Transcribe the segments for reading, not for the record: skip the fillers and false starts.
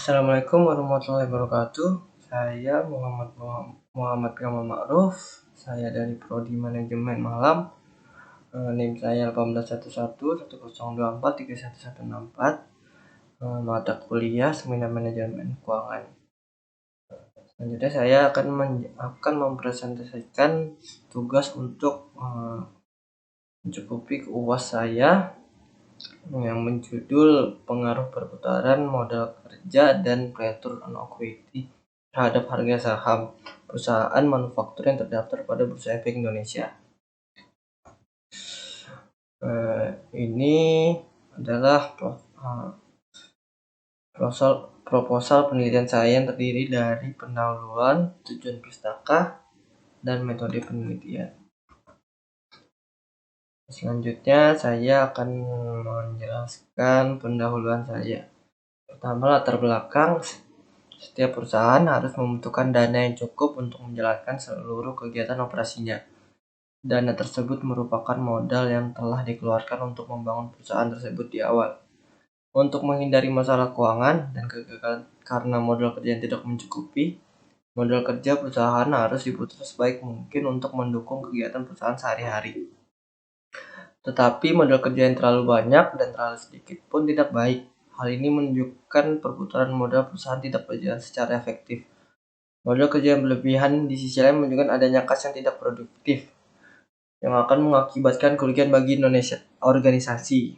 Assalamualaikum warahmatullahi wabarakatuh. Saya Muhammad Gamal Ma'ruf. Saya dari Prodi Manajemen Malam. NIM saya 181110243114. Mata kuliah Seminar Manajemen Keuangan. Selanjutnya saya akan mempresentasikan tugas untuk mencukupi UAS saya yang menjudul pengaruh perputaran modal kerja dan return on equity terhadap harga saham perusahaan manufaktur yang terdaftar pada Bursa Efek Indonesia. Ini adalah proposal penelitian saya yang terdiri dari pendahuluan, tujuan pustaka, dan metode penelitian. Selanjutnya saya akan menjelaskan pendahuluan saya. Pertama, latar belakang. Setiap perusahaan harus membutuhkan dana yang cukup untuk menjalankan seluruh kegiatan operasinya. Dana tersebut merupakan modal yang telah dikeluarkan untuk membangun perusahaan tersebut di awal. Untuk menghindari masalah keuangan dan kegagalan karena modal kerja yang tidak mencukupi, modal kerja perusahaan harus diputar sebaik mungkin untuk mendukung kegiatan perusahaan sehari-hari. Tetapi modal kerja yang terlalu banyak dan terlalu sedikit pun tidak baik. Hal ini menunjukkan perputaran modal perusahaan tidak berjalan secara efektif. Modal kerja yang berlebihan di sisi lain menunjukkan adanya kas yang tidak produktif, yang akan mengakibatkan kerugian bagi organisasi.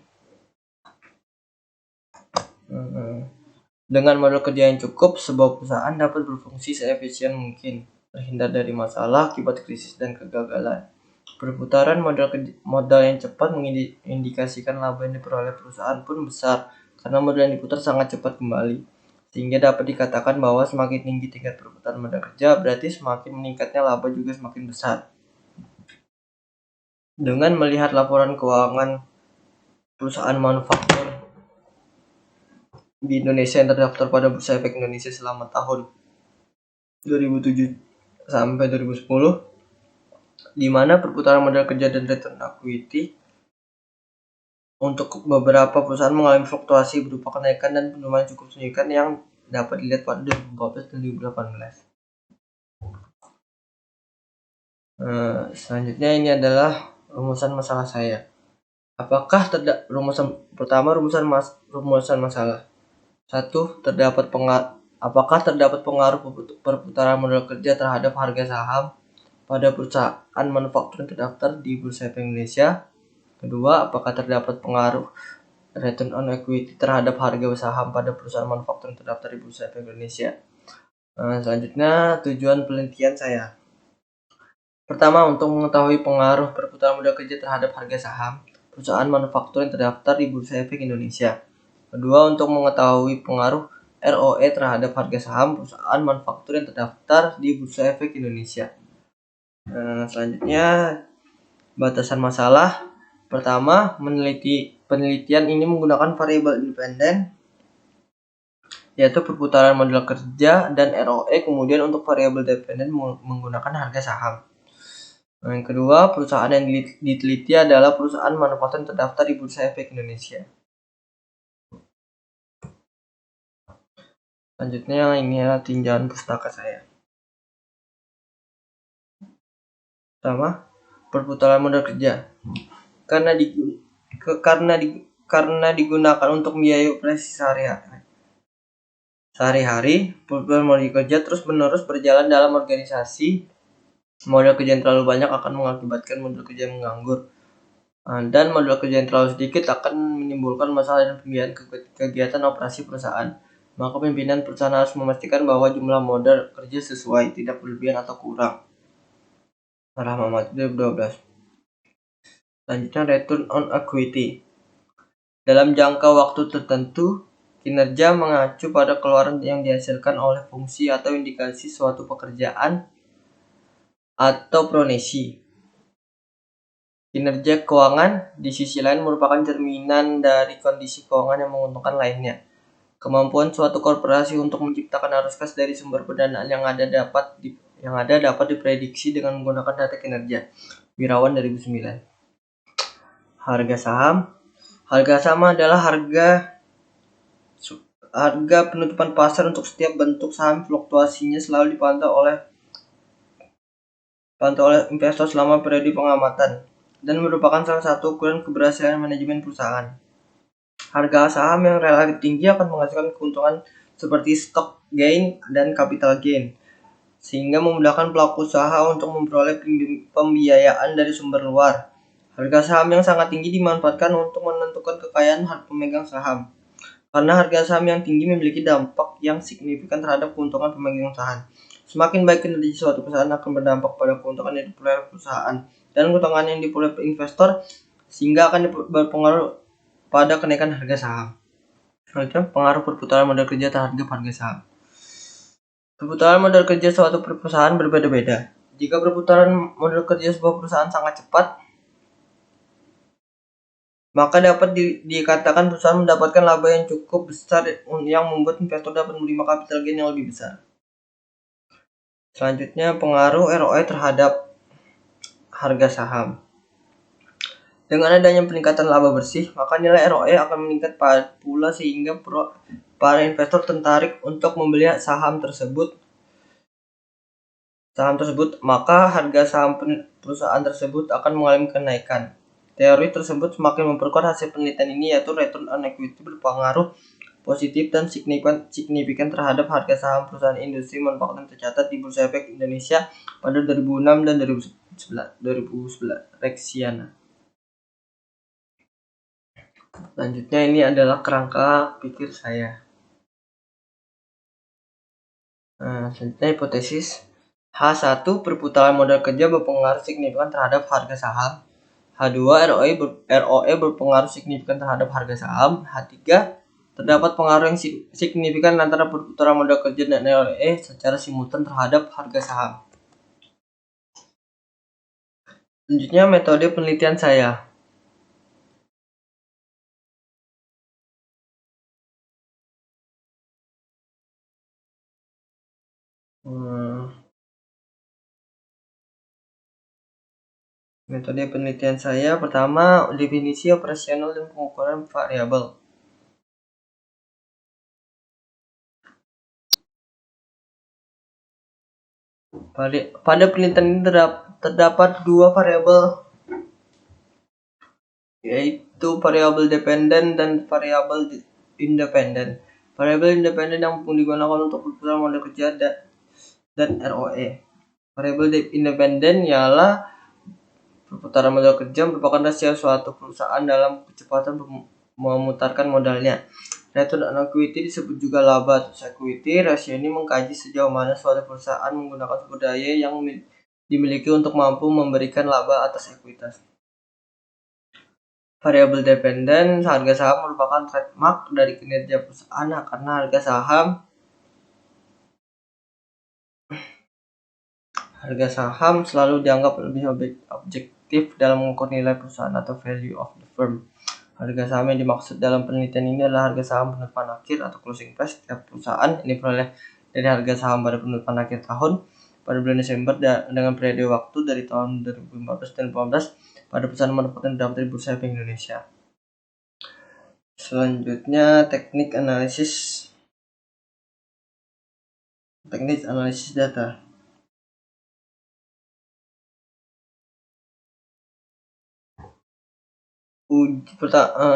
Dengan modal kerja yang cukup, sebuah perusahaan dapat berfungsi seefisien mungkin, terhindar dari masalah akibat krisis dan kegagalan. Perputaran modal yang cepat mengindikasikan laba yang diperoleh perusahaan pun besar, karena modal yang diputar sangat cepat kembali. Sehingga dapat dikatakan bahwa semakin tinggi tingkat perputaran modal kerja, berarti semakin meningkatnya laba juga semakin besar. Dengan melihat laporan keuangan perusahaan manufaktur di Indonesia yang terdaftar pada Bursa Efek Indonesia selama tahun 2007 sampai 2010, di mana perputaran modal kerja dan return equity untuk beberapa perusahaan mengalami fluktuasi berupa kenaikan dan penurunan cukup signifikan yang dapat dilihat pada 2014 dan 2018. Selanjutnya ini adalah rumusan masalah saya. Rumusan masalah. 1. Apakah terdapat pengaruh perputaran modal kerja terhadap harga saham pada perusahaan manufaktur yang terdaftar di Bursa Efek Indonesia? Kedua, apakah terdapat pengaruh return on equity terhadap harga saham pada perusahaan manufaktur yang terdaftar di Bursa Efek Indonesia? Selanjutnya, tujuan penelitian saya. Pertama, untuk mengetahui pengaruh perputaran modal kerja terhadap harga saham perusahaan manufaktur yang terdaftar di Bursa Efek Indonesia. Kedua, untuk mengetahui pengaruh ROE terhadap harga saham perusahaan manufaktur yang terdaftar di Bursa Efek Indonesia. Selanjutnya, batasan masalah. Pertama, penelitian ini menggunakan variabel independen, yaitu perputaran modal kerja dan ROE. Kemudian untuk variabel dependen menggunakan harga saham. Yang kedua, perusahaan yang diteliti adalah perusahaan manufaktur yang terdaftar di Bursa Efek Indonesia. Selanjutnya, ini adalah tinjauan pustaka saya. Pertama, perputaran modal kerja. Karena digunakan untuk biaya operasi sehari-hari, perputaran modal kerja terus-menerus berjalan dalam organisasi. Modal kerja yang terlalu banyak akan mengakibatkan modal kerja yang menganggur, dan modal kerja yang terlalu sedikit akan menimbulkan masalah dan pembiayaan kegiatan operasi perusahaan. Maka pimpinan perusahaan harus memastikan bahwa jumlah modal kerja sesuai, tidak berlebihan atau kurang. Muhammad 2012. Selanjutnya, return on equity. Dalam jangka waktu tertentu, kinerja mengacu pada keluaran yang dihasilkan oleh fungsi atau indikasi suatu pekerjaan atau profesi. Kinerja keuangan di sisi lain merupakan cerminan dari kondisi keuangan yang menguntungkan lainnya. Kemampuan suatu korporasi untuk menciptakan arus kas dari sumber pendanaan yang ada dapat diprediksi dengan menggunakan data kinerja. Wirawan 2009. Harga saham adalah harga Harga penutupan pasar untuk setiap bentuk saham fluktuasinya selalu dipantau oleh investor selama periode pengamatan dan merupakan salah satu ukuran keberhasilan manajemen perusahaan. Harga saham yang relatif tinggi akan menghasilkan keuntungan seperti stock gain dan capital gain, sehingga memudahkan pelaku usaha untuk memperoleh pembiayaan dari sumber luar. Harga saham yang sangat tinggi dimanfaatkan untuk menentukan kekayaan pemegang saham, karena harga saham yang tinggi memiliki dampak yang signifikan terhadap keuntungan pemegang saham. Semakin baik kinerja suatu perusahaan akan berdampak pada keuntungan yang diperoleh perusahaan dan keuntungan yang diperoleh investor, sehingga akan berpengaruh pada kenaikan harga saham. Selanjutnya, pengaruh perputaran modal kerja terhadap harga saham. Perputaran modal kerja suatu perusahaan berbeda-beda. Jika perputaran modal kerja sebuah perusahaan sangat cepat, maka dapat dikatakan perusahaan mendapatkan laba yang cukup besar yang membuat investor dapat menerima capital gain yang lebih besar. Selanjutnya, pengaruh ROE terhadap harga saham. Dengan adanya peningkatan laba bersih, maka nilai ROE akan meningkat pula sehingga para investor tertarik untuk membeli saham tersebut, maka harga saham perusahaan tersebut akan mengalami kenaikan. Teori tersebut semakin memperkuat hasil penelitian ini, yaitu return on equity berpengaruh positif dan signifikan terhadap harga saham perusahaan industri manufaktur tercatat di Bursa Efek Indonesia pada 2006 dan 2011. Rexiana. Selanjutnya, ini adalah kerangka pikir saya. Selanjutnya, hipotesis H1, perputaran modal kerja berpengaruh signifikan terhadap harga saham. H2, ROE berpengaruh signifikan terhadap harga saham. H3, terdapat pengaruh yang signifikan antara perputaran modal kerja dan ROE secara simultan terhadap harga saham. Selanjutnya, metode penelitian saya. Metode penelitian saya pertama, definisi operasional dan pengukuran variabel. Pada penelitian ini terdapat dua variabel, yaitu variabel dependen dan variabel independen. Variabel independen yang digunakan untuk perputaran modal kerja dan ROE. Variabel independen ialah perputaran modal kerja merupakan rasio suatu perusahaan dalam kecepatan memutarkan modalnya. Return on equity disebut juga laba atas equity. Rasio ini mengkaji sejauh mana suatu perusahaan menggunakan sumber daya yang dimiliki untuk mampu memberikan laba atas ekuitas. Variabel dependen, harga saham merupakan trademark dari kinerja perusahaan karena harga saham selalu dianggap lebih objektif dalam mengukur nilai perusahaan atau value of the firm. Harga saham yang dimaksud dalam penelitian ini adalah harga saham penutupan akhir atau closing price setiap perusahaan. Ini diperoleh dari harga saham pada penutupan akhir tahun pada bulan Desember dengan periode waktu dari tahun 2014 dan 2015 pada perusahaan manufaktur terdapat di Bursa Efek Indonesia. Selanjutnya, teknik analisis data.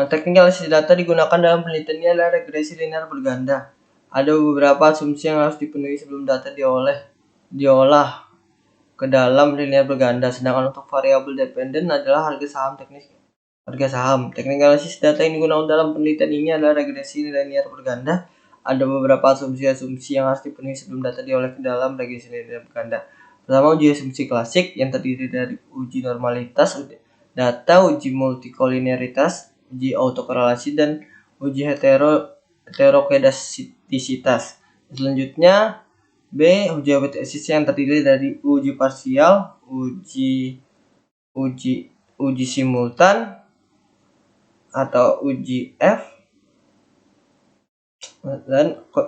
Teknik analisis data digunakan dalam penelitian ini adalah regresi linear berganda. Ada beberapa asumsi yang harus dipenuhi sebelum data diolah ke dalam linear berganda. Sedangkan untuk variabel dependen adalah harga saham. Teknik analisis data yang digunakan dalam penelitian ini adalah regresi linear berganda. Ada beberapa asumsi yang harus dipenuhi sebelum data diolah ke dalam regresi linear berganda. Pertama, uji asumsi klasik yang terdiri dari uji normalitas data, uji multikolinearitas, uji autokorelasi, dan uji heterokedastisitas. Selanjutnya, B, uji hipotesis yang terdiri dari uji parsial, uji simultan atau uji F,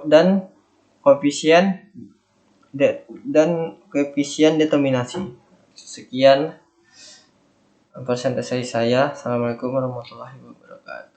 dan koefisien determinasi. Sekian presentasi saya. Assalamualaikum warahmatullahi wabarakatuh.